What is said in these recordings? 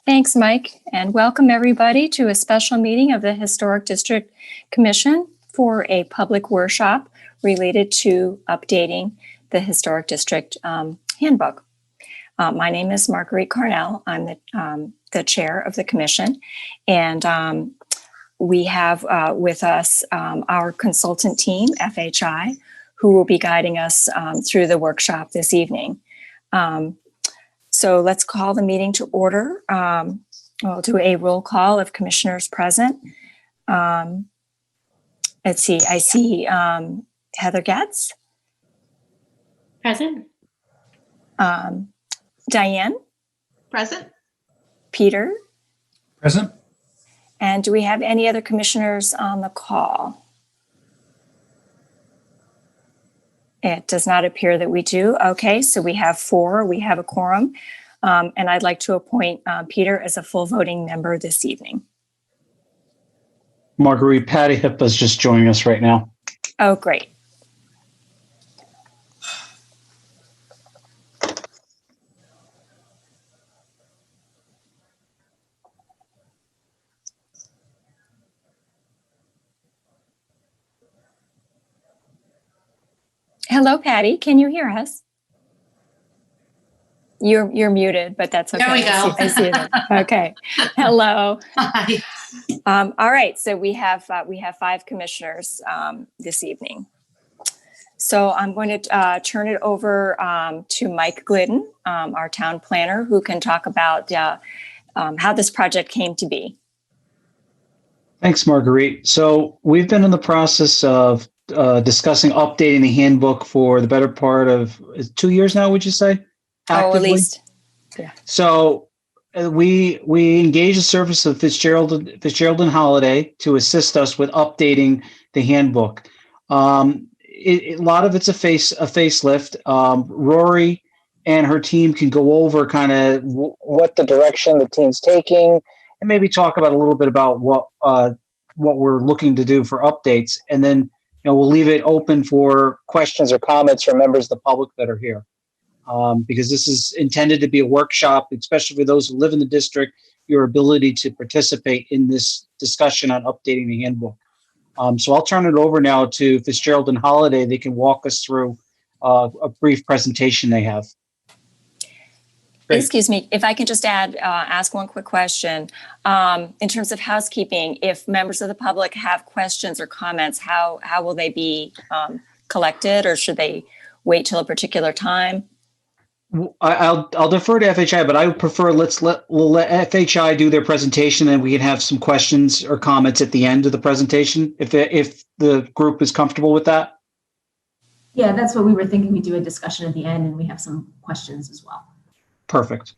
Thanks, Mike, and welcome everybody to a special meeting of the Historic District Commission for a public workshop related to updating the Historic District Handbook. My name is Marguerite Carnell. I'm the chair of the commission, and we have with us our consultant team, FHI, who will be guiding us through the workshop this evening. So let's call the meeting to order. We'll do a roll call of commissioners present. Let's see, I see Heather Getz. Present. Diane. Present. Peter. Present. And do we have any other commissioners on the call? It does not appear that we do. Okay, so we have 4, we have a quorum. And I'd like to appoint Peter as a full voting member this evening. Marguerite, Patty Hippa's just joining us right now. Oh, great. Hello, Patty. Can you hear us? You're muted, but that's okay. There we go. I see it. Okay. Hello. Hi. All right. So we have 5 commissioners this evening. So I'm going to turn it over to Mike Glidden, our town planner, who can talk about how this project came to be. Thanks, Marguerite. So we've been in the process of discussing updating the handbook for the better part of 2 years now, would you say? Actively? Oh, at least. Yeah. So we engaged the service of Fitzgerald and Holiday to assist us with updating the handbook. A lot of it's a facelift. Rory and her team can go over kind of what the direction the team's taking, and maybe talk about a little bit about what we're looking to do for updates, and then we'll leave it open for questions or comments from members of the public that are here. Because this is intended to be a workshop, especially for those who live in the district, your ability to participate in this discussion on updating the handbook. So I'll turn it over now to Fitzgerald and Holiday. They can walk us through a brief presentation they have. Great. Excuse me, if I can just ask one quick question. In terms of housekeeping, if members of the public have questions or comments, how will they be collected, or should they wait till a particular time? I'll defer to FHI, but I would prefer we'll let FHI do their presentation, and we can have some questions or comments at the end of the presentation, if the group is comfortable with that. Yeah, that's what we were thinking. We do a discussion at the end, and we have some questions as well. Perfect.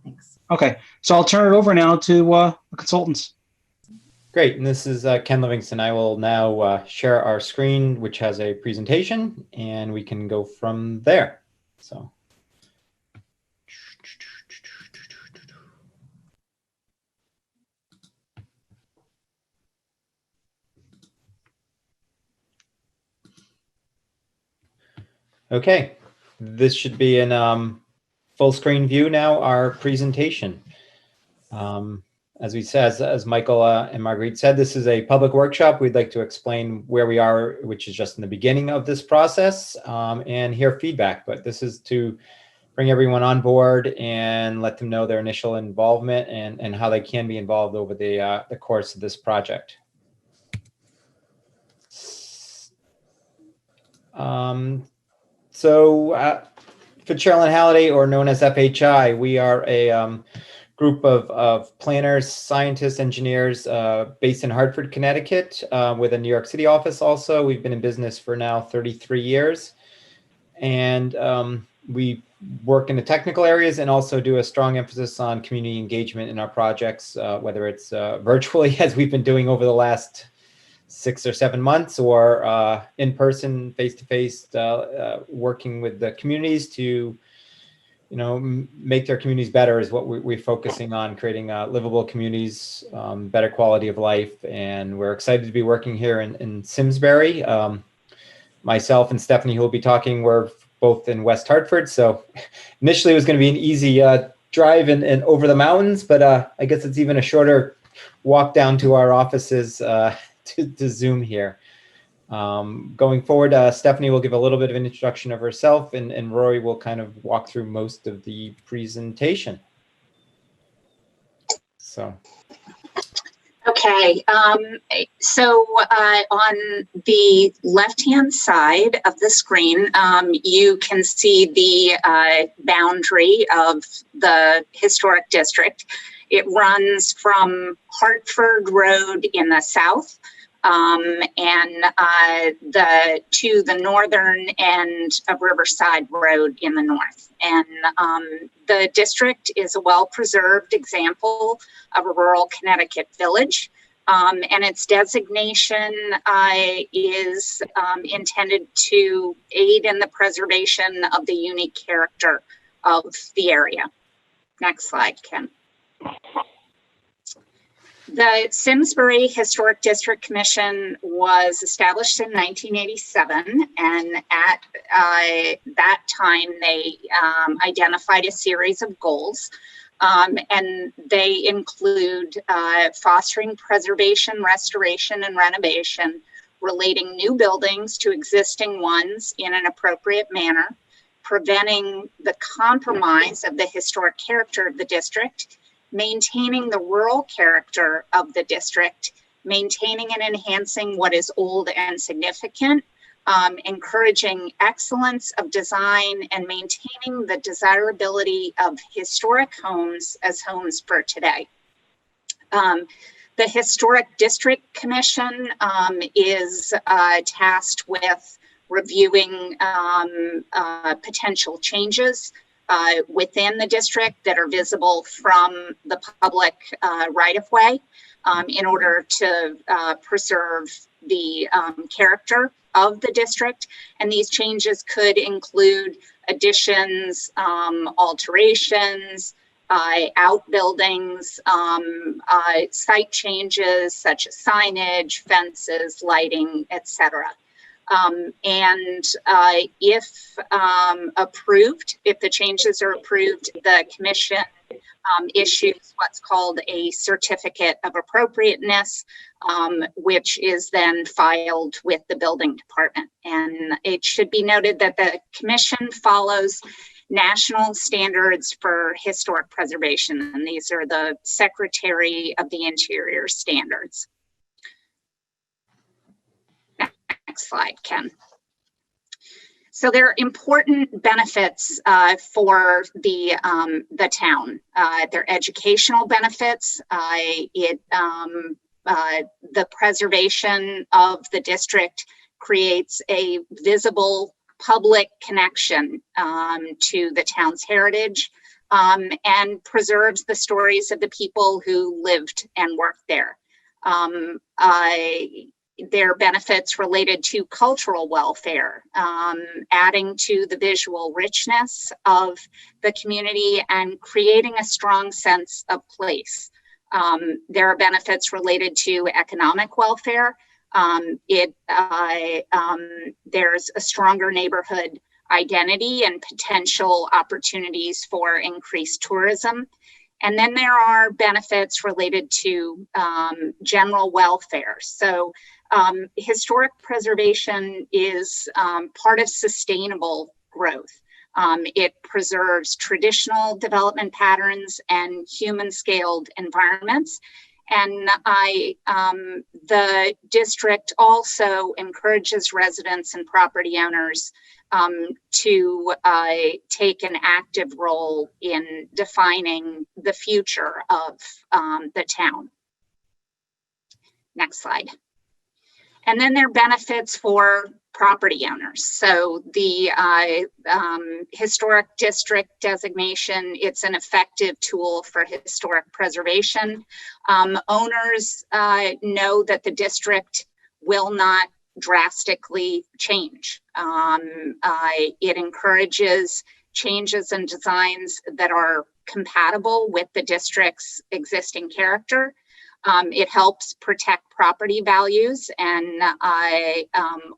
Thanks. Okay, so I'll turn it over now to the consultants. Great, and this is Ken Livingston. I will now share our screen, which has a presentation, and we can go from there. So. Okay, this should be in full screen view now, our presentation. As we said, as Michael and Marguerite said, this is a public workshop. We'd like to explain where we are, which is just in the beginning of this process, and hear feedback. But this is to bring everyone on board and let them know their initial involvement and how they can be involved over the course of this project. So Fitzgerald and Halliday, or known as FHI, we are a group of planners, scientists, engineers based in Hartford, Connecticut, with a New York City office also. We've been in business for now 33 years. And we work in the technical areas and also do a strong emphasis on community engagement in our projects, whether it's virtually, as we've been doing over the last 6 or 7 months, or in person, face-to-face, working with the communities to, make their communities better is what we're focusing on, creating livable communities, better quality of life. And we're excited to be working here in Simsbury. Myself and Stephanie, who will be talking, we're both in West Hartford. So initially it was going to be an easy drive and over the mountains, but I guess it's even a shorter walk down to our offices to Zoom here. Going forward, Stephanie will give a little bit of an introduction of herself, and Rory will kind of walk through most of the presentation. So. Okay, so on the left-hand side of the screen, you can see the boundary of the historic district. It runs from Hartford Road in the south and to the northern end of Riverside Road in the north. And the district is a well-preserved example of a rural Connecticut village. And its designation is intended to aid in the preservation of the unique character of the area. Next slide, Ken. The Simsbury Historic District Commission was established in 1987, and at that time they identified a series of goals, and they include fostering preservation, restoration, and renovation, relating new buildings to existing ones in an appropriate manner, preventing the compromise of the historic character of the district, maintaining the rural character of the district, maintaining and enhancing what is old and significant, encouraging excellence of design, and maintaining the desirability of historic homes as homes for today. The Historic District Commission is tasked with reviewing potential changes within the district that are visible from the public right-of-way in order to preserve the character of the district. And these changes could include additions, alterations, outbuildings, site changes such as signage, fences, lighting, etc. If approved, if the changes are approved, the commission issues what's called a certificate of appropriateness, which is then filed with the building department. And it should be noted that the commission follows national standards for historic preservation, and these are the Secretary of the Interior standards. Next slide, Ken. So there are important benefits for the town. They're educational benefits. The preservation of the district creates a visible public connection to the town's heritage and preserves the stories of the people who lived and worked there. There are benefits related to cultural welfare, adding to the visual richness of the community and creating a strong sense of place. There are benefits related to economic welfare. There's a stronger neighborhood identity and potential opportunities for increased tourism. And then there are benefits related to general welfare. So historic preservation is part of sustainable growth. It preserves traditional development patterns and human-scaled environments. And the district also encourages residents and property owners to take an active role in defining the future of the town. Next slide. And then there are benefits for property owners. So the historic district designation, it's an effective tool for historic preservation. Owners know that the district will not drastically change. It encourages changes and designs that are compatible with the district's existing character. It helps protect property values, and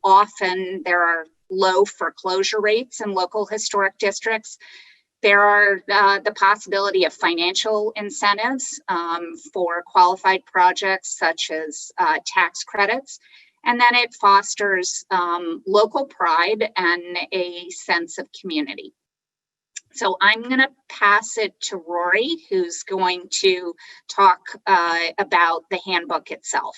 often there are low foreclosure rates in local historic districts. There are the possibility of financial incentives for qualified projects such as tax credits. And then it fosters local pride and a sense of community. So I'm going to pass it to Rory, who's going to talk about the handbook itself.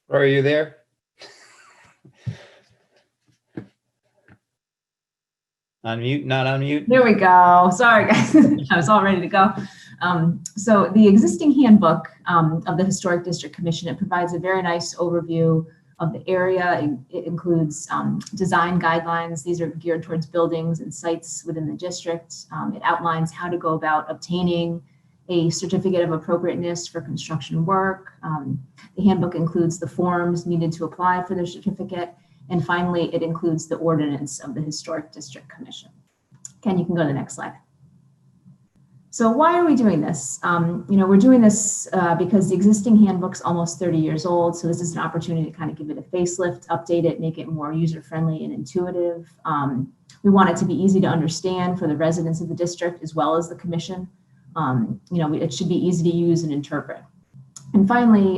Rory, are you there? Unmute, not unmute. There we go. Sorry, guys. I was all ready to go. So the existing handbook of the Historic District Commission, it provides a very nice overview of the area. It includes design guidelines. These are geared towards buildings and sites within the district. It outlines how to go about obtaining a certificate of appropriateness for construction work. The handbook includes the forms needed to apply for the certificate. And finally, it includes the ordinance of the Historic District Commission. Ken, you can go to the next slide. So why are we doing this? We're doing this because the existing handbook's almost 30 years old. So this is an opportunity to kind of give it a facelift, update it, make it more user-friendly and intuitive. We want it to be easy to understand for the residents of the district as well as the commission. It should be easy to use and interpret. And finally,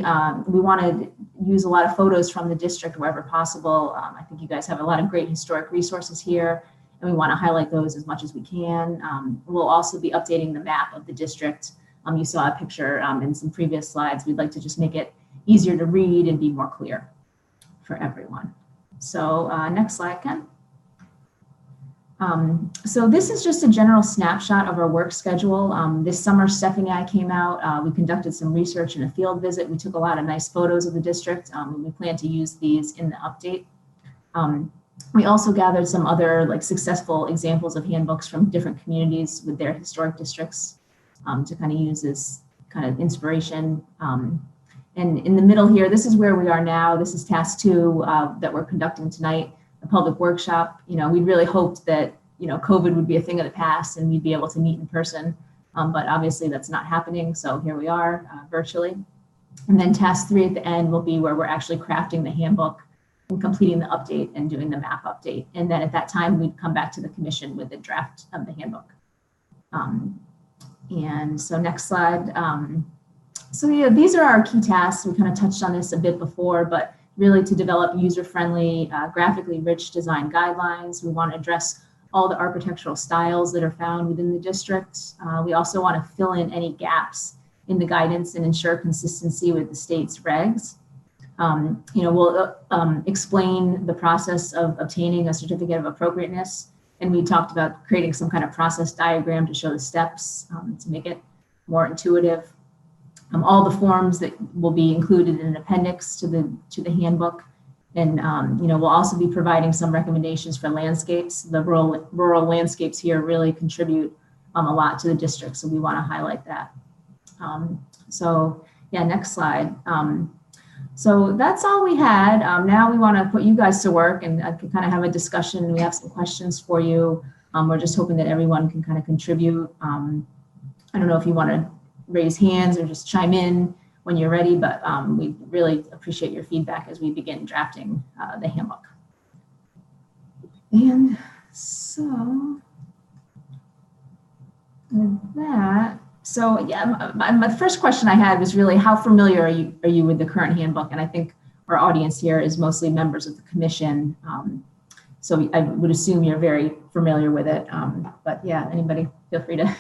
we want to use a lot of photos from the district wherever possible. I think you guys have a lot of great historic resources here, and we want to highlight those as much as we can. We'll also be updating the map of the district. You saw a picture in some previous slides. We'd like to just make it easier to read and be more clear for everyone. So next slide, Ken. So this is just a general snapshot of our work schedule. This summer, Stephanie and I came out, we conducted some research and a field visit. We took a lot of nice photos of the district. And we plan to use these in the update. We also gathered some other successful examples of handbooks from different communities with their historic districts to kind of use as kind of inspiration. And in the middle here, this is where we are now. This is task 2 that we're conducting tonight. A public workshop. We really hoped that COVID would be a thing of the past and we'd be able to meet in person, but obviously that's not happening. So here we are virtually. And then task 3 at the end will be where we're actually crafting the handbook and completing the update and doing the map update. And then at that time we'd come back to the commission with the draft of the handbook. And so next slide. So yeah, these are our key tasks. We kind of touched on this a bit before, but really to develop user-friendly, graphically rich design guidelines. We want to address all the architectural styles that are found within the district. We also want to fill in any gaps in the guidance and ensure consistency with the state's regs. We'll explain the process of obtaining a certificate of appropriateness. And we talked about creating some kind of process diagram to show the steps to make it more intuitive. All the forms that will be included in an appendix to the handbook, and we'll also be providing some recommendations for landscapes. The rural landscapes here really contribute a lot to the district, so we want to highlight that. So yeah, next slide. So that's all we had. Now we want to put you guys to work and kind of have a discussion. We have some questions for you. We're just hoping that everyone can kind of contribute. I don't know if you want to raise hands or just chime in when you're ready, but we really appreciate your feedback as we begin drafting the handbook. And so with that, so yeah, my first question I had was really how familiar are you with the current handbook? And I think our audience here is mostly members of the commission. So I would assume you're very familiar with it, but yeah, anybody feel free to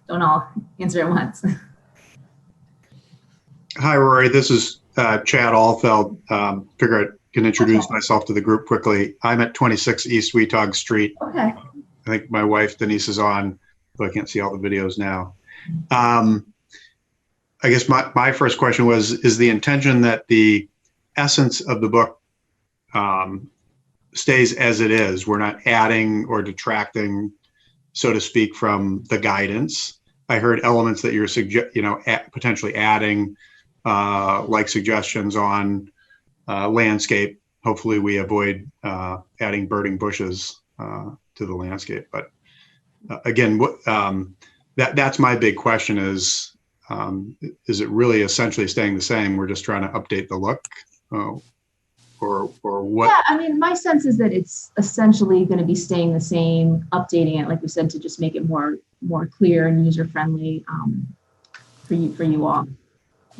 don't all answer at once. Hi, Rory. This is Chad Alfeld. Figure I can introduce myself to the group quickly. I'm at 26 East Weetog Street. Okay. I think my wife, Denise, is on, but I can't see all the videos now. I guess my first question was, is the intention that the essence of the book stays as it is? We're not adding or detracting, so to speak, from the guidance. I heard elements that you're potentially adding, like suggestions on landscape. Hopefully, we avoid adding burning bushes to the landscape. But again, that's my big question: is Is it really essentially staying the same? We're just trying to update the look, or what? Yeah, I mean, my sense is that it's essentially going to be staying the same, updating it, like we said, to just make it more clear and user friendly for you all.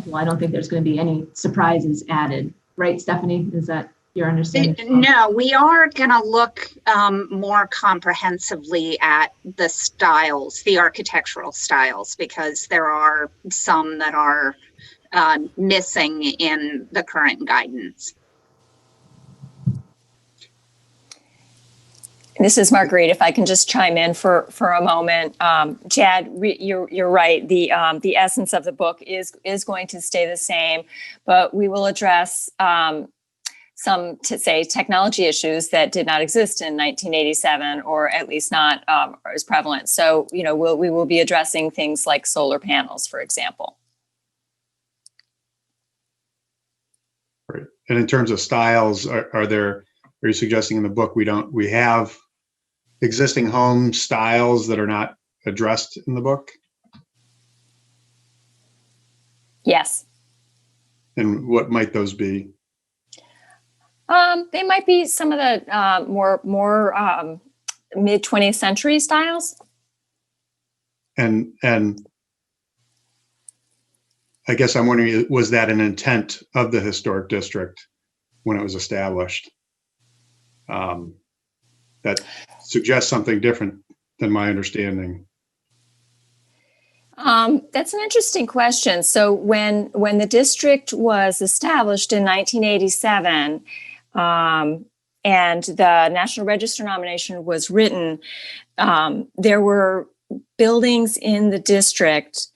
Well, I don't think there's going to be any surprises added, right, Stephanie? Is that your understanding? No, we are going to look more comprehensively at the styles, the architectural styles, because there are some that are missing in the current guidance. This is Marguerite. If I can just chime in for a moment, Chad, you're right. The essence of the book is going to stay the same, but we will address some, to say, technology issues that did not exist in 1987, or at least not as prevalent. So, we will be addressing things like solar panels, for example. Right. And in terms of styles, are you suggesting in the book we have existing home styles that are not addressed in the book? Yes. And what might those be? They might be some of the more mid 20th century styles. And I guess I'm wondering, was that an intent of the historic district when it was established? That suggests something different than my understanding. That's an interesting question. So when the district was established in 1987, and the National Register nomination was written, there were buildings in the district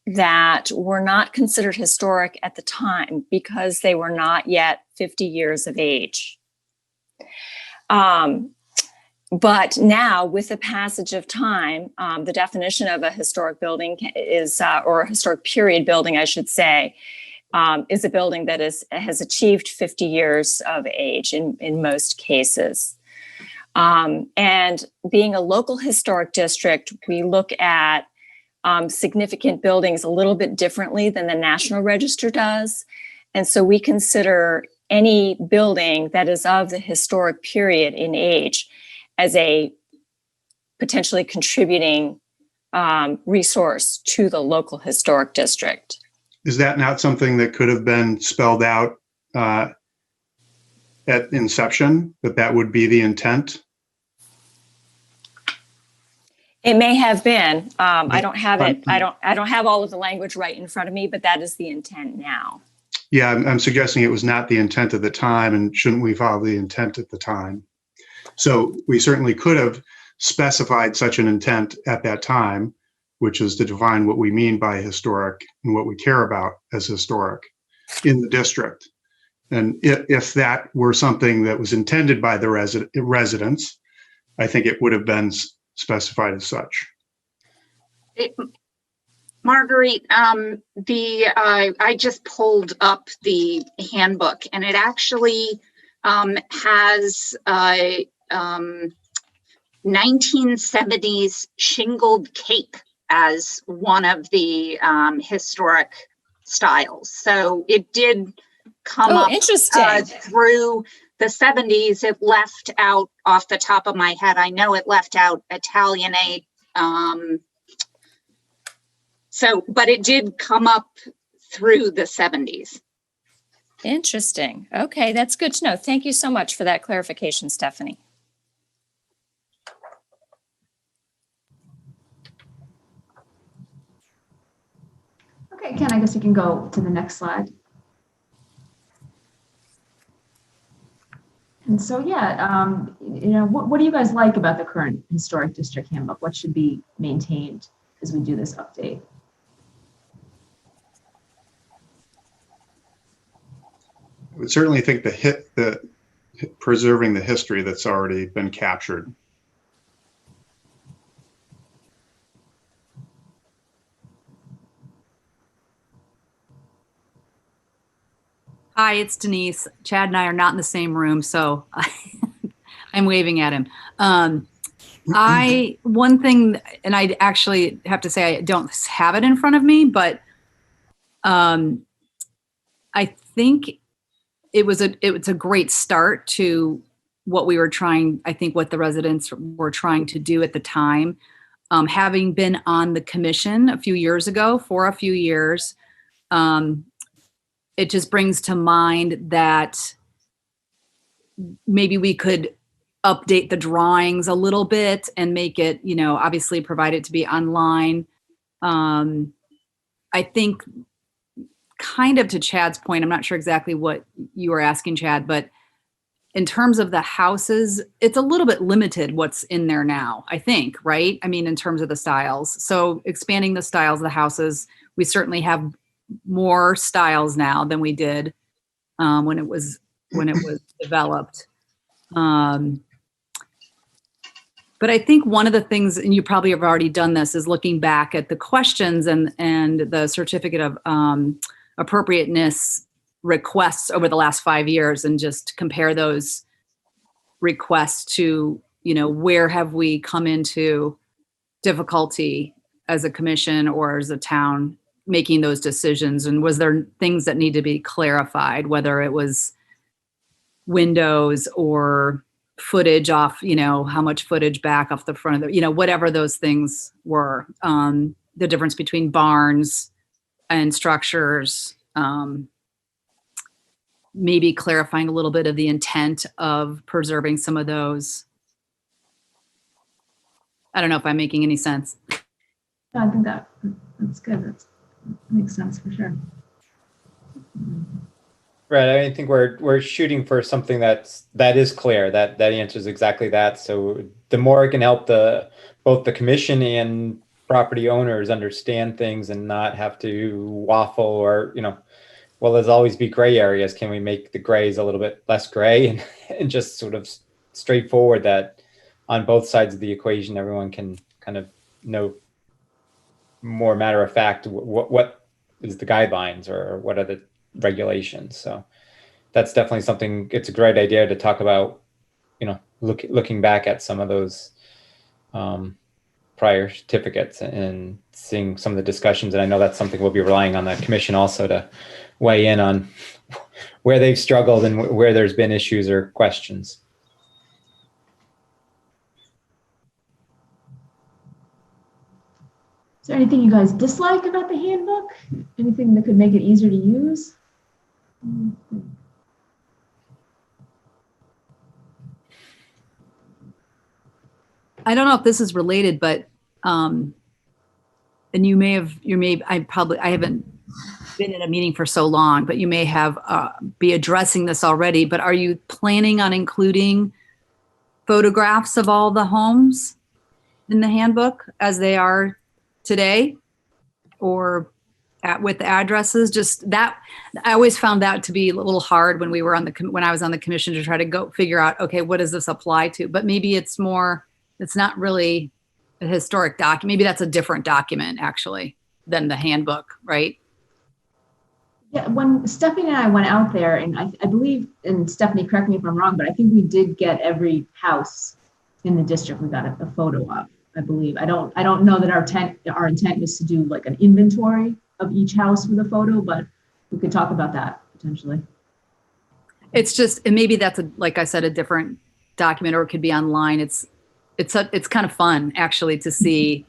that were not considered historic at the time because they were not yet 50 years of age. But now, with the passage of time, the definition of a historic building is, or a historic period building, I should say, is a building that has achieved 50 years of age in most cases. And being a local historic district, we look at significant buildings a little bit differently than the National Register does. And so we consider any building that is of the historic period in age as a potentially contributing resource to the local historic district. Is that not something that could have been spelled out at inception, that would be the intent? It may have been. I don't have it. I don't have all of the language right in front of me, but that is the intent now. Yeah, I'm suggesting it was not the intent at the time, and shouldn't we follow the intent at the time? So we certainly could have specified such an intent at that time, which is to define what we mean by historic and what we care about as historic in the district. And if that were something that was intended by the residents, I think it would have been specified as such. Marguerite, I just pulled up the handbook, and it actually has 1970s shingled cape as one of the historic styles. So it did come up through the 70s. It left out, off the top of my head, I know it left out Italianate. But it did come up through the 70s. Interesting. Okay, that's good to know. Thank you so much for that clarification, Stephanie. Okay, Ken, I guess you can go to the next slide. And so, what do you guys like about the current historic district handbook? What should be maintained as we do this update? I would certainly think the preserving the history that's already been captured. Hi, it's Denise. Chad and I are not in the same room, so I'm waving at him. One thing, and I actually have to say I don't have it in front of me, but I think it's a great start to what we were trying, I think what the residents were trying to do at the time. Having been on the commission a few years ago for a few years, it just brings to mind that maybe we could update the drawings a little bit and make it, obviously provide it to be online. I think kind of to Chad's point, I'm not sure exactly what you were asking, Chad, but in terms of the houses, it's a little bit limited what's in there now, I think, right? I mean, in terms of the styles. So expanding the styles of the houses, we certainly have more styles now than we did when it was developed. But I think one of the things, and you probably have already done this, is looking back at the questions and the certificate of appropriateness requests over the last 5 years and just compare those requests to, where have we come into difficulty as a commission or as a town making those decisions? And was there things that need to be clarified, whether it was windows or footage off, how much footage back off the front of the, whatever those things were, the difference between barns and structures, maybe clarifying a little bit of the intent of preserving some of those. I don't know if I'm making any sense. I think that's good. That makes sense for sure. Right. I think we're shooting for something that is clear, that answers exactly that. So the more it can help both the commission and property owners understand things and not have to waffle or, well, there's always be gray areas. Can we make the grays a little bit less gray and just sort of straightforward that on both sides of the equation, everyone can kind of know more matter of fact what is the guidelines or what are the regulations. So that's definitely something. It's a great idea to talk about, looking back at some of those prior certificates and seeing some of the discussions. And I know that's something we'll be relying on the commission also to weigh in on where they've struggled and where there's been issues or questions. Is there anything you guys dislike about the handbook? Anything that could make it easier to use? I don't know if this is related, but and I haven't been in a meeting for so long, but you may have be addressing this already, but are you planning on including photographs of all the homes in the handbook as they are today, or with the addresses? Just that, I always found that to be a little hard when I was on the commission to try to go figure out, okay, what does this apply to? But maybe it's not really a historic document. Maybe that's a different document actually than the handbook, right? Yeah, when Stephanie and I went out there, and I believe, and Stephanie, correct me if I'm wrong, but I think we did get every house in the district we got a photo of, I believe. I don't know that our intent was to do like an inventory of each house with a photo, but we could talk about that potentially. It's just, and maybe that's like I said, a different document, or it could be online. It's kind of fun actually to see,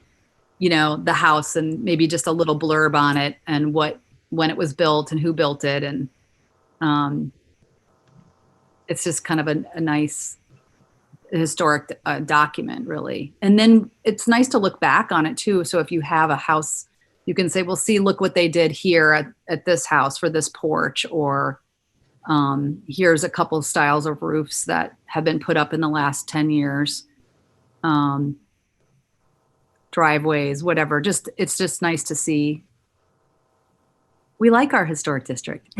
the house and maybe just a little blurb on it and when it was built and who built it. And it's just kind of a nice historic document, really. And then it's nice to look back on it too. So if you have a house, you can say, well, see, look what they did here at this house for this porch, or here's a couple of styles of roofs that have been put up in the last 10 years. Driveways, whatever. It's just nice to see. We like our historic district.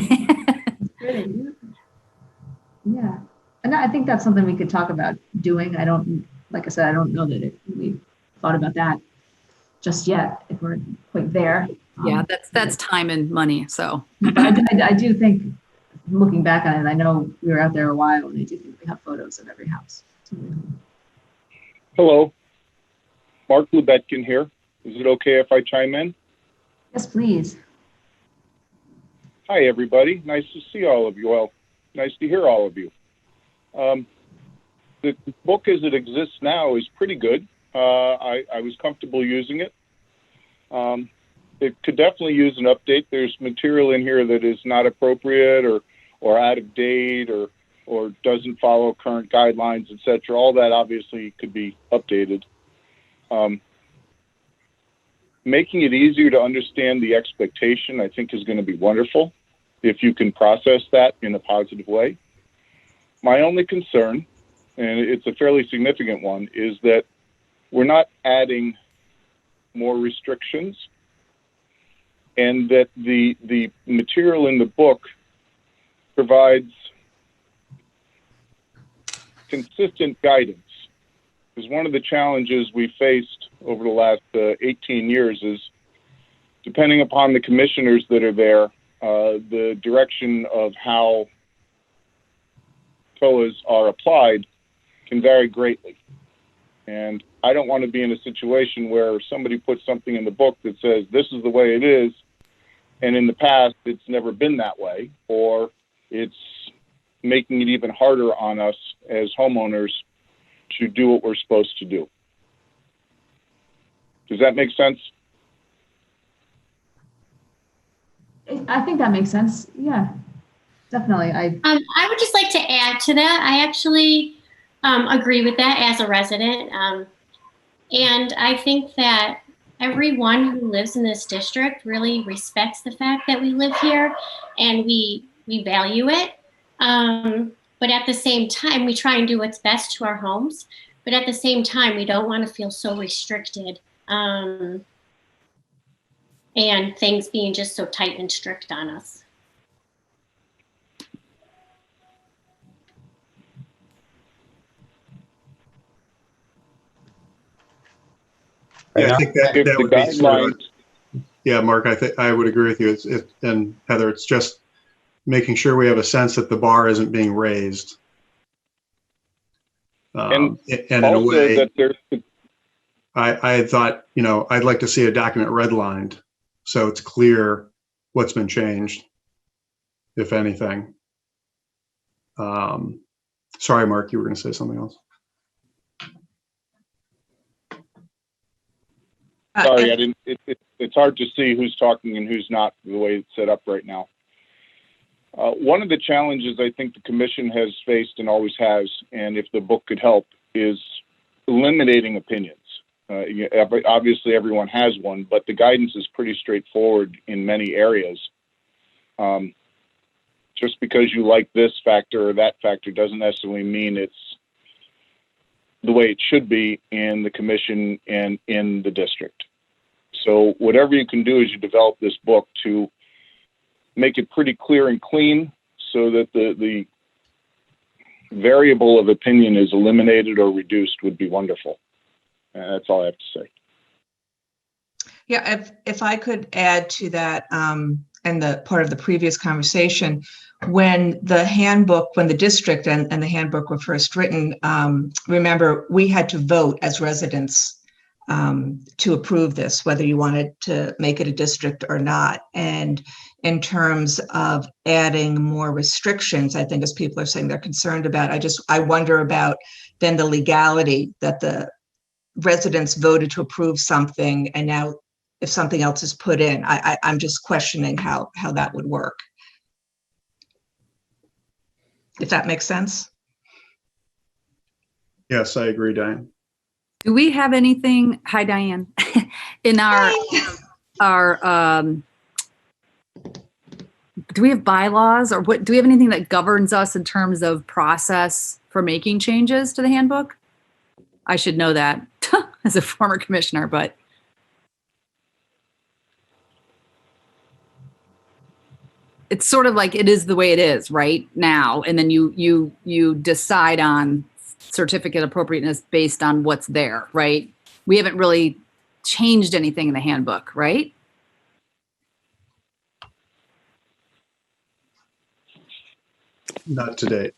Really? Yeah. And I think that's something we could talk about doing. Like I said, I don't know that we've thought about that just yet, if we're quite there. Yeah, that's time and money. So but I do think, looking back on it, I know we were out there a while, and I do think we have photos of every house. Hello, Mark Lubetkin here. Is it okay if I chime in? Yes, please. Hi, everybody. Nice to see all of you. Well, nice to hear all of you. The book as it exists now is pretty good. I was comfortable using it. It could definitely use an update. There's material in here that is not appropriate or out of date or doesn't follow current guidelines, etc. All that obviously could be updated. Making it easier to understand the expectation, I think, is going to be wonderful if you can process that in a positive way. My only concern, and it's a fairly significant one, is that we're not adding more restrictions, and that the material in the book provides consistent guidance. Because one of the challenges we faced over the last 18 years is, depending upon the commissioners that are there, the direction of how COAs are applied can vary greatly. And I don't want to be in a situation where somebody puts something in the book that says this is the way it is, and in the past it's never been that way, or it's making it even harder on us as homeowners to do what we're supposed to do. Does that make sense? I think that makes sense. Yeah, definitely. I would just like to add to that. I actually agree with that as a resident. And I think that everyone who lives in this district really respects the fact that we live here and we value it. But at the same time, we try and do what's best to our homes. But at the same time, we don't want to feel so restricted and things being just so tight and strict on us. Yeah, I think that would be sort of, yeah, Mark, I think I would agree with you. And Heather, it's just making sure we have a sense that the bar isn't being raised. And in a way, that I had thought, I'd like to see a document redlined so it's clear what's been changed, if anything. Sorry, Mark, you were going to say something else. Sorry, I didn't. It's hard to see who's talking and who's not the way it's set up right now. One of the challenges I think the commission has faced and always has, and if the book could help, is eliminating opinions. Obviously, everyone has one, but the guidance is pretty straightforward in many areas. Just because you like this factor or that factor doesn't necessarily mean it's the way it should be in the commission and in the district. So whatever you can do as you develop this book to make it pretty clear and clean so that the variable of opinion is eliminated or reduced would be wonderful. That's all I have to say. Yeah, if I could add to that, and the part of the previous conversation, when the district and the handbook were first written, remember, we had to vote as residents to approve this, whether you wanted to make it a district or not. And in terms of adding more restrictions, I think as people are saying they're concerned about, I wonder about then the legality that the residents voted to approve something, and now if something else is put in, I'm just questioning how that would work. If that makes sense. Yes, I agree, Diane. Do we have anything, hi Diane, in our do we have bylaws, or what, do we have anything that governs us in terms of process for making changes to the handbook? I should know that as a former commissioner, but. It's sort of like it is the way it is right now. And then you decide on certificate appropriateness based on what's there, right? We haven't really changed anything in the handbook, right? Not today.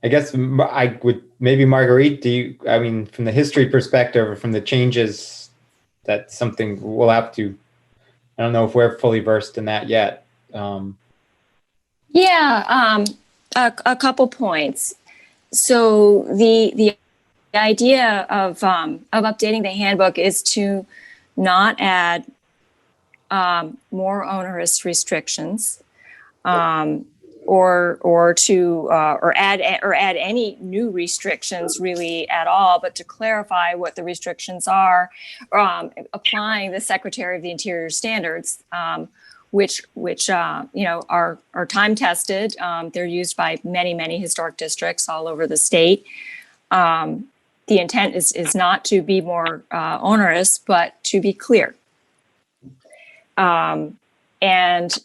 I guess I would maybe Marguerite, I mean, from the history perspective or from the changes, that's something we'll have to, I don't know if we're fully versed in that yet. A couple points. So the idea of updating the handbook is to not add more onerous restrictions, or add any new restrictions really at all, but to clarify what the restrictions are, applying the Secretary of the Interior standards, which are time tested. They're used by many historic districts all over the state. The intent is not to be more onerous, but to be clear. And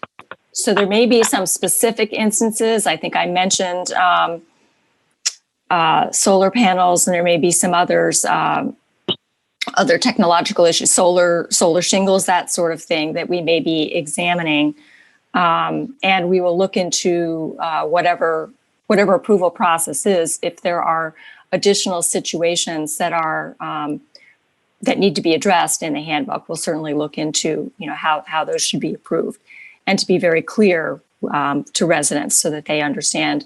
so there may be some specific instances. I think I mentioned solar panels, and there may be some others, other technological issues, solar shingles, that sort of thing that we may be examining. And we will look into whatever approval process is. If there are additional situations that are that need to be addressed in the handbook, we'll certainly look into how those should be approved, and to be very clear to residents so that they understand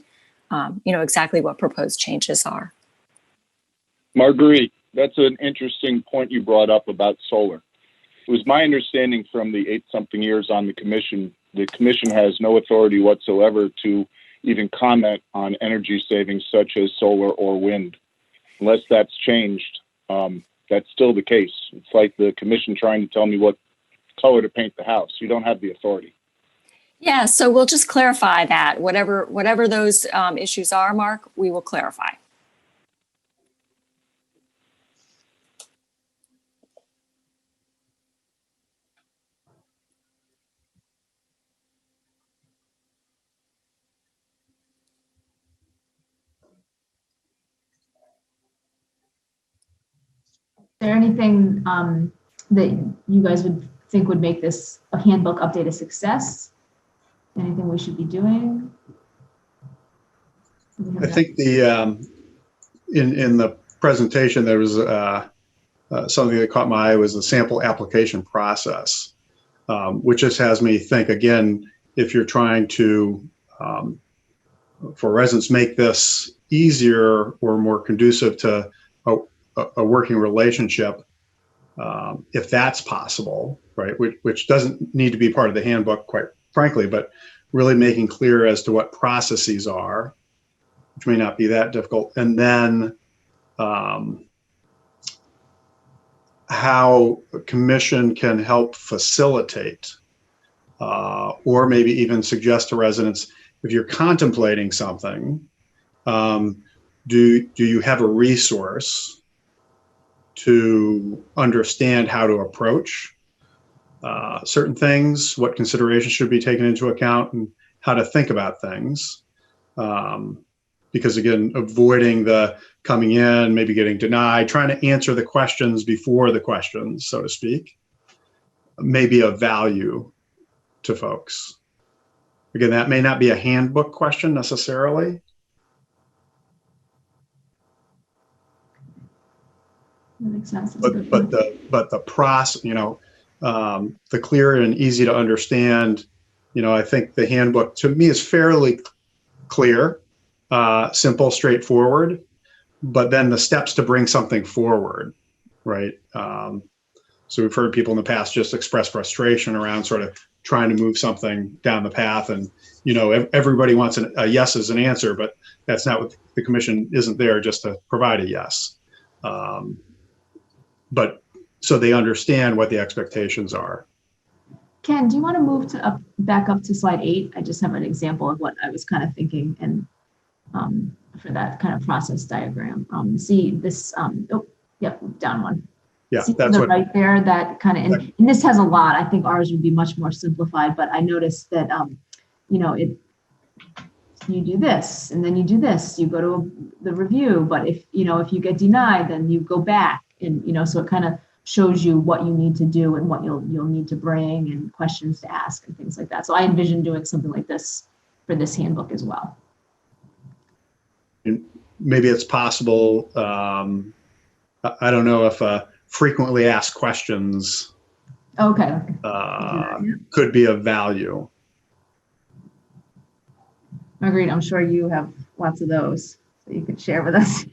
exactly what proposed changes are. Marguerite, that's an interesting point you brought up about solar. It was my understanding from the 8-something years on the commission has no authority whatsoever to even comment on energy savings such as solar or wind. Unless that's changed, that's still the case. It's like the commission trying to tell me what color to paint the house. You don't have the authority. Yeah, so we'll just clarify that. Whatever those issues are, Mark, we will clarify. Is there anything that you guys would think would make this a handbook update a success? Anything we should be doing? I think the in the presentation there was something that caught my eye was the sample application process, which just has me think again, if you're trying to for residents make this easier or more conducive to a working relationship, if that's possible, right? Which doesn't need to be part of the handbook, quite frankly, but really making clear as to what processes are, which may not be that difficult, and then how a commission can help facilitate or maybe even suggest to residents, if you're contemplating something, do you have a resource to understand how to approach certain things, what considerations should be taken into account, and how to think about things. Because again, avoiding the coming in, maybe getting denied, trying to answer the questions before the questions, so to speak, may be of value to folks. Again, that may not be a handbook question necessarily. That makes sense. But the process, the clear and easy to understand, I think the handbook to me is fairly clear, simple, straightforward, but then the steps to bring something forward, right? So we've heard people in the past just express frustration around sort of trying to move something down the path, and everybody wants a yes as an answer, but that's not what the commission isn't there just to provide a yes. But so they understand what the expectations are. Ken, do you want to move to back up to slide 8? I just have an example of what I was kind of thinking, and for that kind of process diagram. See this, down one. Yeah, see that's what right there, that kind of, and this has a lot. I think ours would be much more simplified, but I noticed that, you do this, and then you do this, you go to the review, but if you get denied, then you go back, and, so it kind of shows you what you need to do and what you'll need to bring and questions to ask and things like that. So I envision doing something like this for this handbook as well. maybe it's possible. I don't know if frequently asked questions Okay. could be of value. Agreed. I'm sure you have lots of those that you could share with us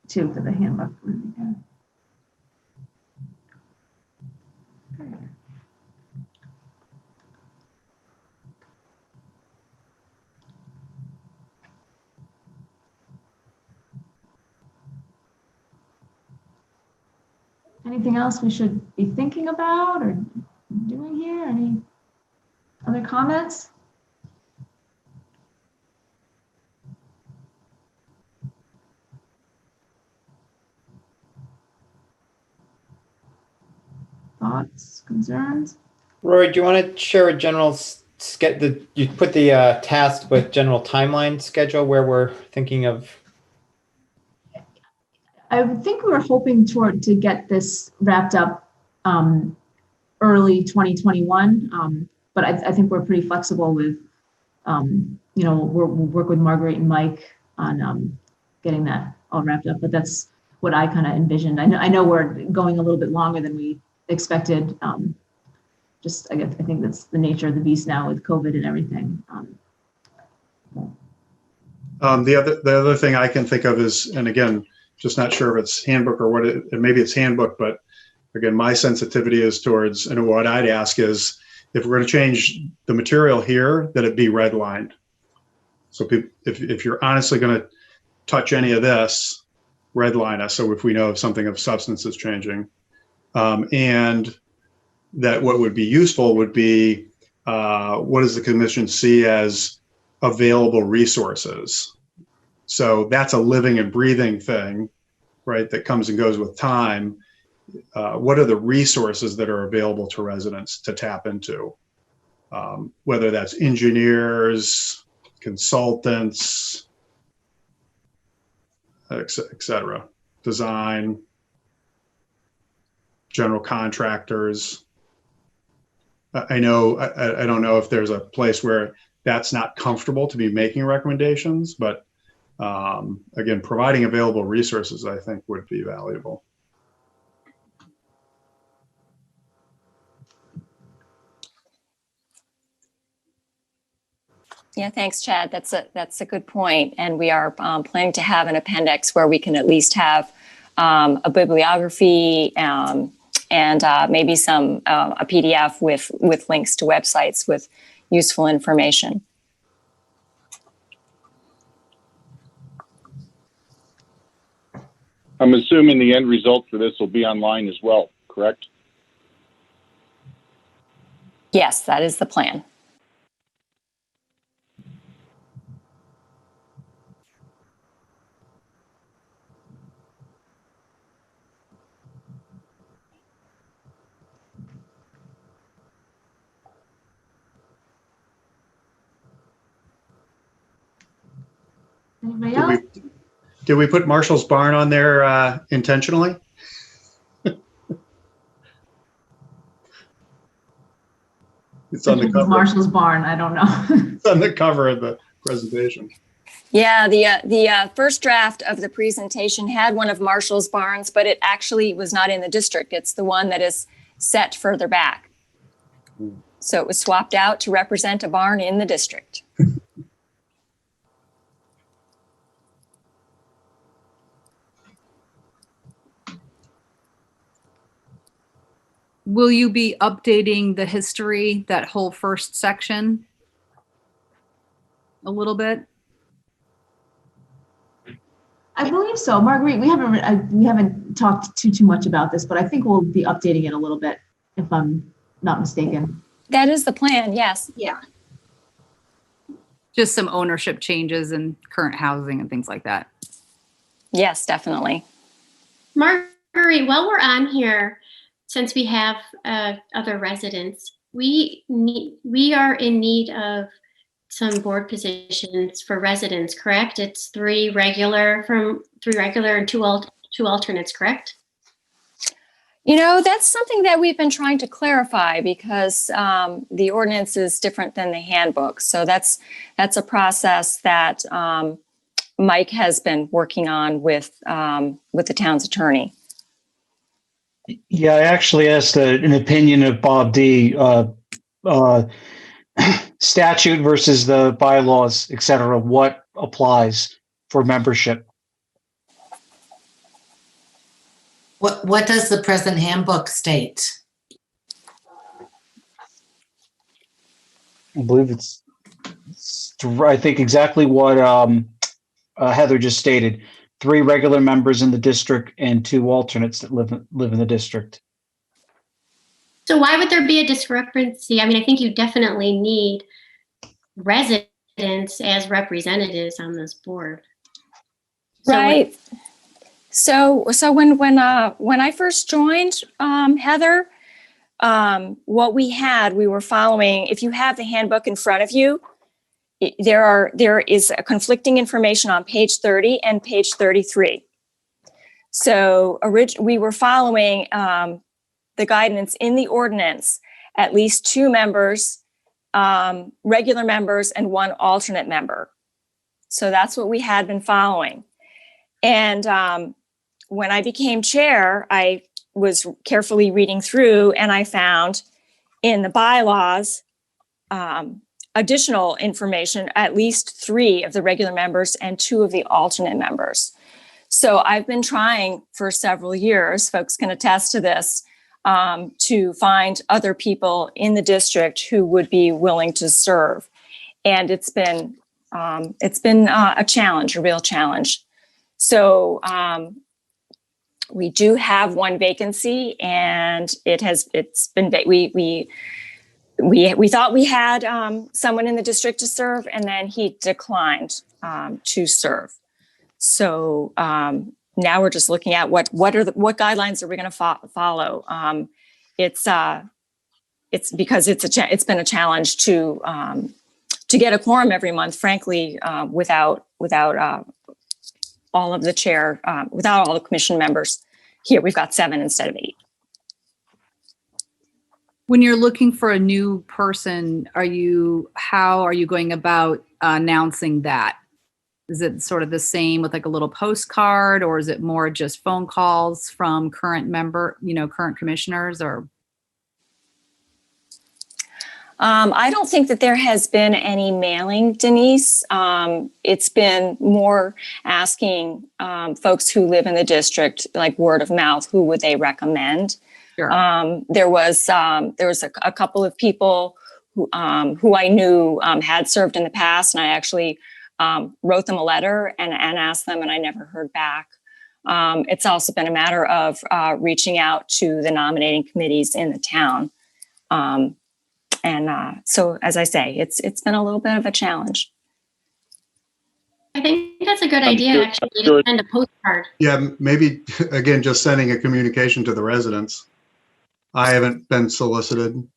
too for the handbook. Anything else we should be thinking about or doing here? Any other comments? Thoughts, concerns? Rory, do you want to share a general you put the task with general timeline schedule where we're thinking of? I think we were hoping to get this wrapped up early 2021, but I think we're pretty flexible with, we'll work with Marguerite and Mike on getting that all wrapped up. But that's what I kind of envisioned. I know we're going a little bit longer than we expected. I think that's the nature of the beast now with COVID and everything. The other thing I can think of is, and again, just not sure if it's handbook or what maybe it's handbook, but again, my sensitivity is towards, and what I'd ask is, if we're going to change the material here, that it be redlined. So if you're honestly going to touch any of this, redline us. So if we know if something of substance is changing, and that what would be useful would be, what does the commission see as available resources? So that's a living and breathing thing, right? That comes and goes with time. What are the resources that are available to residents to tap into? Whether that's engineers, consultants, et cetera, design, general contractors. I don't know if there's a place where that's not comfortable to be making recommendations, but again, providing available resources, I think, would be valuable. Yeah, thanks, Chad. That's a good point. And we are planning to have an appendix where we can at least have a bibliography and maybe a PDF with links to websites with useful information. I'm assuming the end result for this will be online as well, correct? Yes, that is the plan. Anybody else? Did we put Marshall's Barn on there intentionally? It's on the cover. Marshall's Barn. I don't know. It's on the cover of the presentation. Yeah, the first draft of the presentation had one of Marshall's barns, but it actually was not in the district. It's the one that is set further back. So it was swapped out to represent a barn in the district. Will you be updating the history, that whole first section, a little bit? I believe so, Marguerite. We haven't talked too much about this, but I think we'll be updating it a little bit, if I'm not mistaken. That is the plan. Yes. Yeah. Just some ownership changes and current housing and things like that. Yes, definitely. Marguerite, while we're on here, since we have other residents, we are in need of some board positions for residents, correct? It's three regular and two alternates, correct? That's something that we've been trying to clarify because the ordinance is different than the handbook. So that's a process that Mike has been working on with the town's attorney. Yeah, I actually asked an opinion of Bob D. Statute versus the bylaws, et cetera. What applies for membership? What does the present handbook state? I believe I think exactly what Heather just stated. 3 regular members in the district and 2 alternates that live in the district. So why would there be a discrepancy? I mean, I think you definitely need residents as representatives on this board. Right. So when I first joined, Heather, what we were following, if you have the handbook in front of you, there is a conflicting information on page 30 and page 33. So we were following the guidance in the ordinance, at least 2 members, regular members, and 1 alternate member. So that's what we had been following. And when I became chair, I was carefully reading through, and I found in the bylaws additional information, at least 3 of the regular members and 2 of the alternate members. So I've been trying for several years, folks can attest to this, to find other people in the district who would be willing to serve. And it's been a challenge, a real challenge. So we do have 1 vacancy, and we thought we had someone in the district to serve, and then he declined to serve. So now we're just looking at what guidelines are we going to follow. It's because it's been a challenge to get a quorum every month, frankly, without all of the chair, without all the commission members. Here we've got 7 instead of 8. When you're looking for a new person, how are you going about announcing that? Is it sort of the same with like a little postcard, or is it more just phone calls from current commissioners, or? I don't think that there has been any mailing, Denise. It's been more asking folks who live in the district, like word of mouth, who would they recommend? Sure. There was a couple of people who I knew had served in the past, and I actually wrote them a letter and asked them, and I never heard back. It's also been a matter of reaching out to the nominating committees in the town. So, as I say, it's been a little bit of a challenge. I think that's a good idea, actually, to send a postcard. Yeah, maybe, again, just sending a communication to the residents. I haven't been solicited.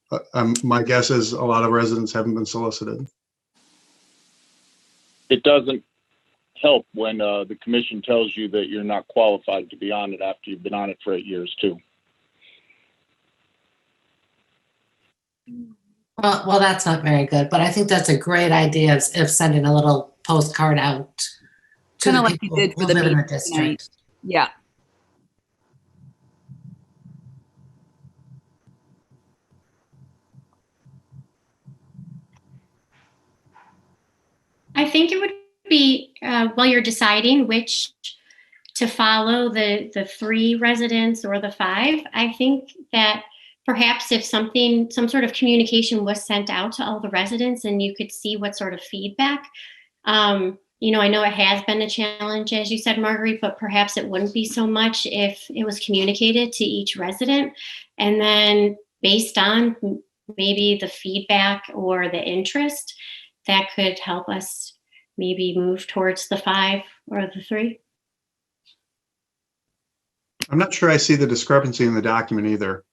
My guess is a lot of residents haven't been solicited. It doesn't help when the commission tells you that you're not qualified to be on it after you've been on it for 8 years, too. Well, that's not very good, but I think that's a great idea of sending a little postcard out to Kind the of like people you did for who the live in the meeting district. tonight. Yeah. I think it would be, while you're deciding which to follow, the 3 residents or the 5, I think that perhaps if some sort of communication was sent out to all the residents and you could see what sort of feedback, I know it has been a challenge, as you said, Marguerite, but perhaps it wouldn't be so much if it was communicated to each resident. And then based on maybe the feedback or the interest, that could help us maybe move towards the 5 or the 3. I'm not sure I see the discrepancy in the document either.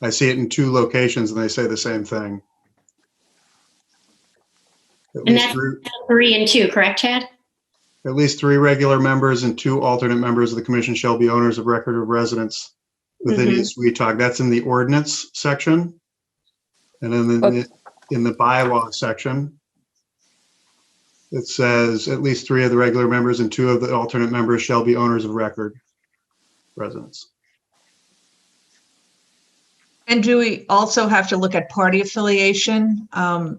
I see it in 2 locations and they say the same thing. And that's 3 and 2, correct, Chad? At least 3 regular members and 2 alternate members of the commission shall be owners of record of residence within East Weetag. That's in the ordinance section. And then in the bylaw section, it says at least 3 of the regular members and 2 of the alternate members shall be owners of record residents. And do we also have to look at party affiliation?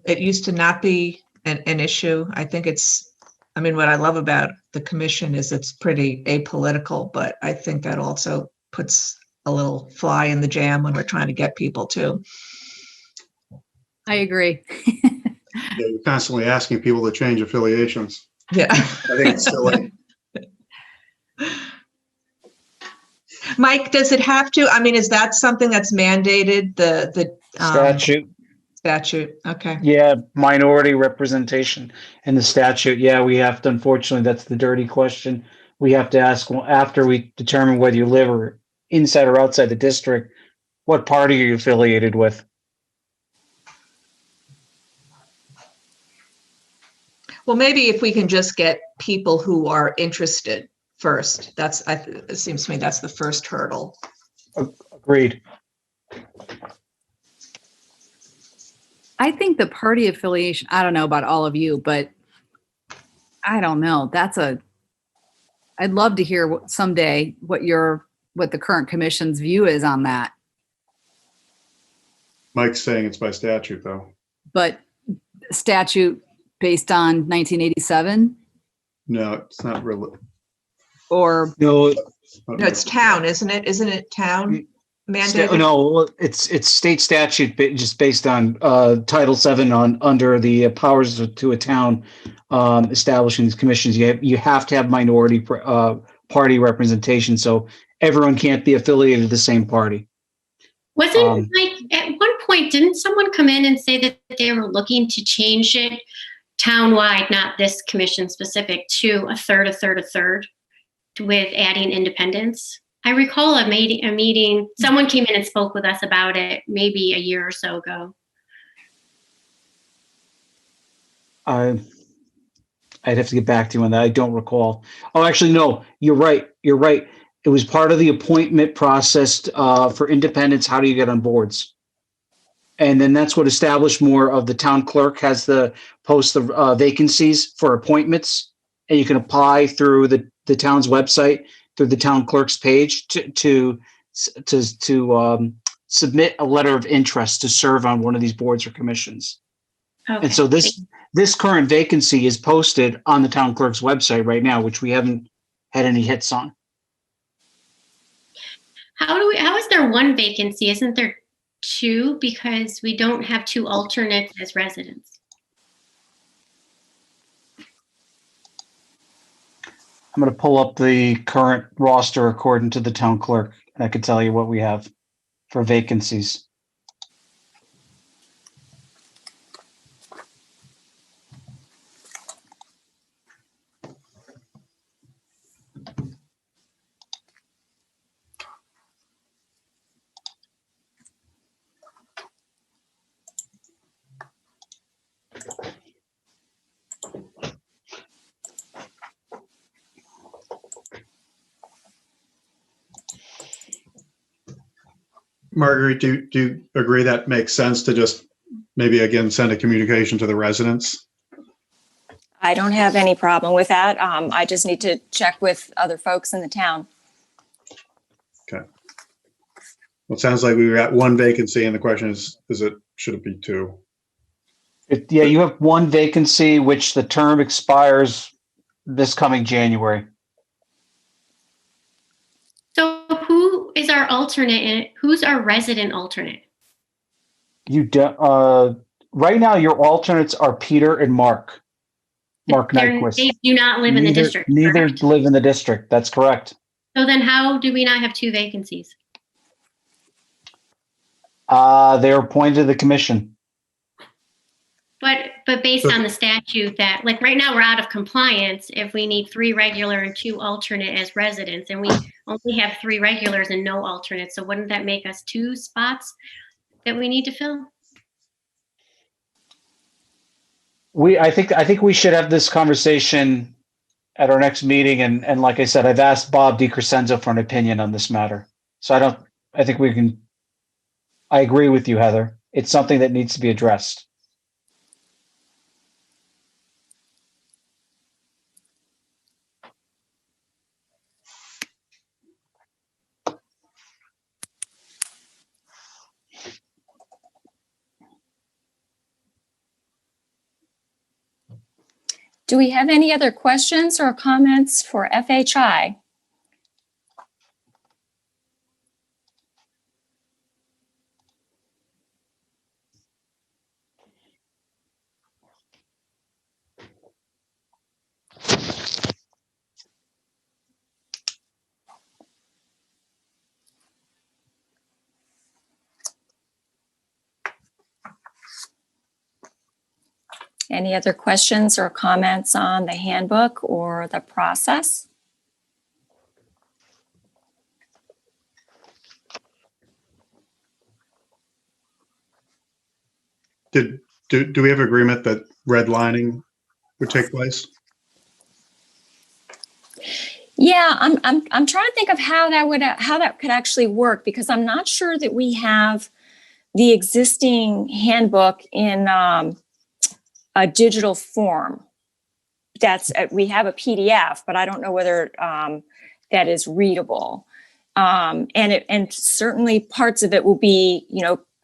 It used to not be an issue. I think what I love about the commission is it's pretty apolitical, but I think that also puts a little fly in the jam when we're trying to get people to. I agree. Yeah, you're constantly asking people to change affiliations. Yeah. I think it's silly. Mike, does it have to? I mean, is that something that's mandated? The statute. Okay. Yeah, minority representation in the statute. Yeah, we have to, unfortunately, that's the dirty question. We have to ask after we determine whether you live or inside or outside the district, what party are you affiliated with? Well, maybe if we can just get people who are interested first, it seems to me that's the first hurdle. Agreed. I think the party affiliation, I don't know about all of you, but I don't know. I'd love to hear someday what the current commission's view is on that. Mike's saying it's by statute, though. But statute based on 1987? No, it's not really. Or No, it's town, isn't it? Isn't it town mandated? No, it's state statute, just based on Title VII under the powers to a town establishing these commissions. You have to have minority party representation, so everyone can't be affiliated to the same party. Wasn't like at one point, didn't someone come in and say that they were looking to change it townwide, not this commission specific, to a third, with adding independents? I recall a meeting, someone came in and spoke with us about it maybe a year or so ago. I'd have to get back to you on that. I don't recall. Oh, actually, no, you're right. It was part of the appointment process for independents. How do you get on boards? And then that's what established more of the town clerk has the post the vacancies for appointments, and you can apply through the town's website, through the town clerk's page to submit a letter of interest to serve on one of these boards or commissions. Okay. And so this current vacancy is posted on the town clerk's website right now, which we haven't had any hits on. How is there one vacancy? Isn't there 2? Because we don't have 2 alternates as residents. I'm going to pull up the current roster according to the town clerk, and I can tell you what we have for vacancies. Marguerite, do you agree that makes sense to just maybe again send a communication to the residents? I don't have any problem with that. I just need to check with other folks in the town. Okay. Well, it sounds like we've got 1 vacancy, and the question is should it be 2? Yeah, you have 1 vacancy, which the term expires this coming January. So who is our alternate in it? Who's our resident alternate? Right now, your alternates are Peter and Mark Nyquist. They do not live in the district. Neither correct? live in the district. That's correct. So then how do we not have 2 vacancies? They're appointed to the commission. But based on the statute that, like right now, we're out of compliance if we need 3 regular and 2 alternate as residents, and we only have 3 regulars and no alternates. So wouldn't that make us 2 spots that we need to fill? I think we should have this conversation at our next meeting. And like I said, I've asked Bob DiCrescenzo for an opinion on this matter. So I think we can, I agree with you, Heather. It's something that needs to be addressed. Do we have any other questions or comments for FHI? Any other questions or comments on the handbook or the process? Do we have agreement that redlining would take place? Yeah, I'm trying to think of how that could actually work, because I'm not sure that we have the existing handbook in a digital form. We have a PDF, but I don't know whether that is readable. And certainly parts of it will be,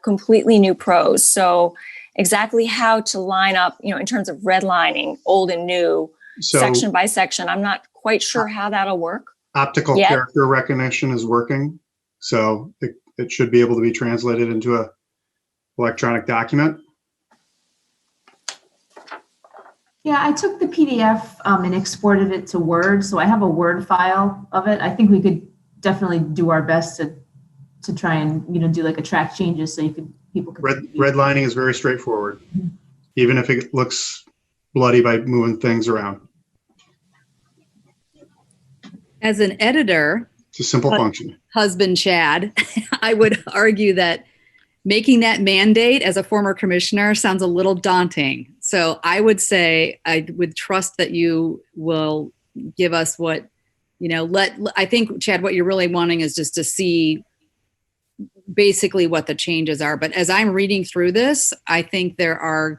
completely new prose. So exactly how to line up, in terms of redlining old and new, So section by section, I'm not quite sure how that'll work. optical yet. character recognition is working. So it should be able to be translated into a electronic document. Yeah, I took the PDF and exported it to Word, so I have a Word file of it. I think we could definitely do our best to try and do like a track changes so people could Redlining is very straightforward, even if it looks bloody by moving things around. As an editor, It's a simple function. husband Chad, I would argue that making that mandate as a former commissioner sounds a little daunting. So I would say I would trust that you will give us what, I think, Chad, what you're really wanting is just to see basically what the changes are. But as I'm reading through this, I think there's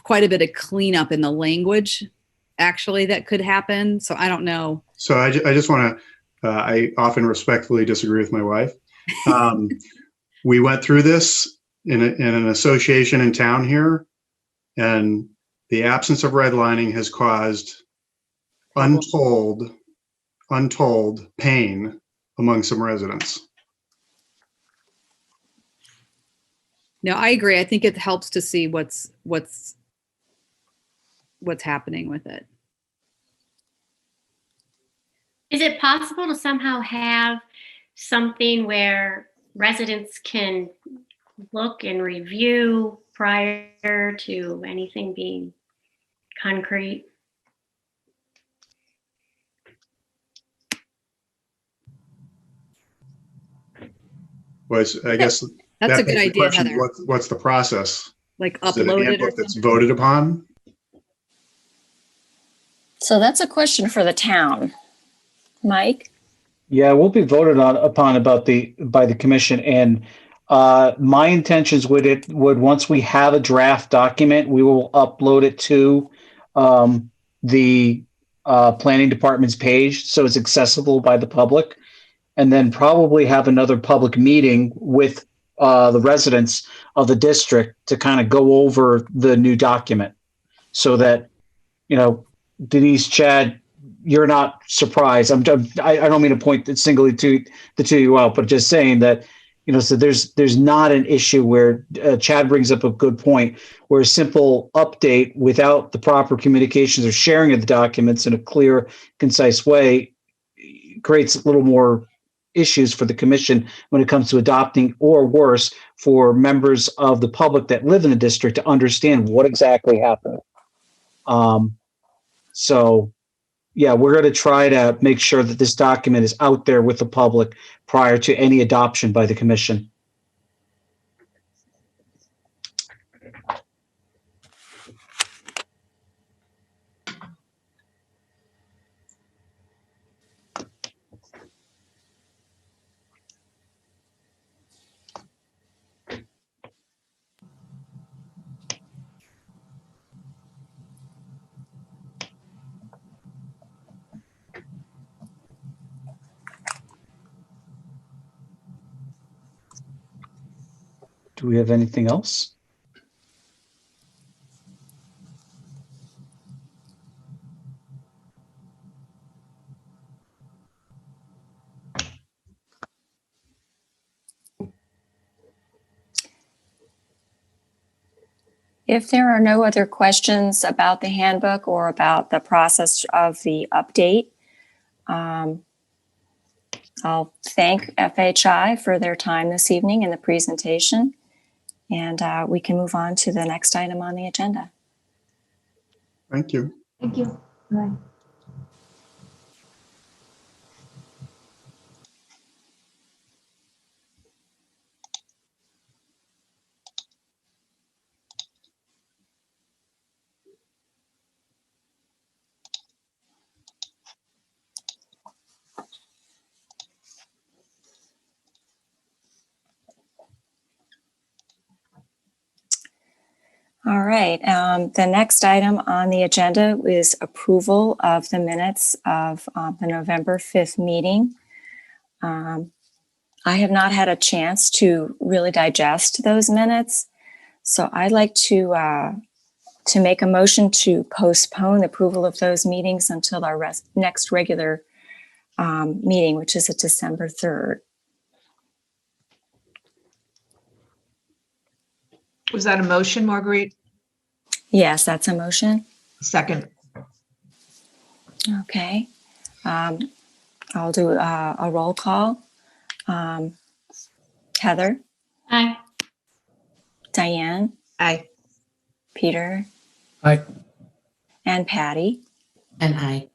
quite a bit of cleanup in the language actually that could happen. So I don't know. So I just want to, I often respectfully disagree with my wife. We went through this in an association in town here, and the absence of redlining has caused untold pain among some residents. No, I agree. I think it helps to see what's happening with it. Is it possible to somehow have something where residents can look and review prior to anything being concrete? I guess that's a good idea, question, Heather. what's the process? Like Is it a upload it or handbook that's something? voted upon? So that's a question for the town. Mike? Yeah, we'll be voted upon by the commission, and my intentions would once we have a draft document, we will upload it to the planning department's page so it's accessible by the public, and then probably have another public meeting with the residents of the district to kind of go over the new document, so that Denise, Chad, you're not surprised. I don't mean to point singly to the two of you out, but just saying that, so there's not an issue where Chad brings up a good point, where a simple update without the proper communications or sharing of the documents in a clear, concise way creates a little more issues for the commission when it comes to adopting, or worse, for members of the public that live in the district to understand what exactly happened. So yeah, we're going to try to make sure that this document is out there with the public prior to any adoption by the commission. Do we have anything else? If there are no other questions about the handbook or about the process of the update, I'll thank FHI for their time this evening in the presentation, and we can move on to the next item on the agenda. Thank you. Thank you. Bye. All right, the next item on the agenda is approval of the minutes of the November 5th meeting. I have not had a chance to really digest those minutes, so I'd like to make a motion to postpone the approval of those meetings until our next regular meeting, which is at December 3rd. Was that a motion, Marguerite? Yes, that's a motion. Second. Okay. I'll do a roll call. Heather, Aye. Diane, Aye. Peter, Aye. and Patty. And I.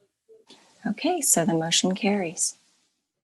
Okay, so the motion carries.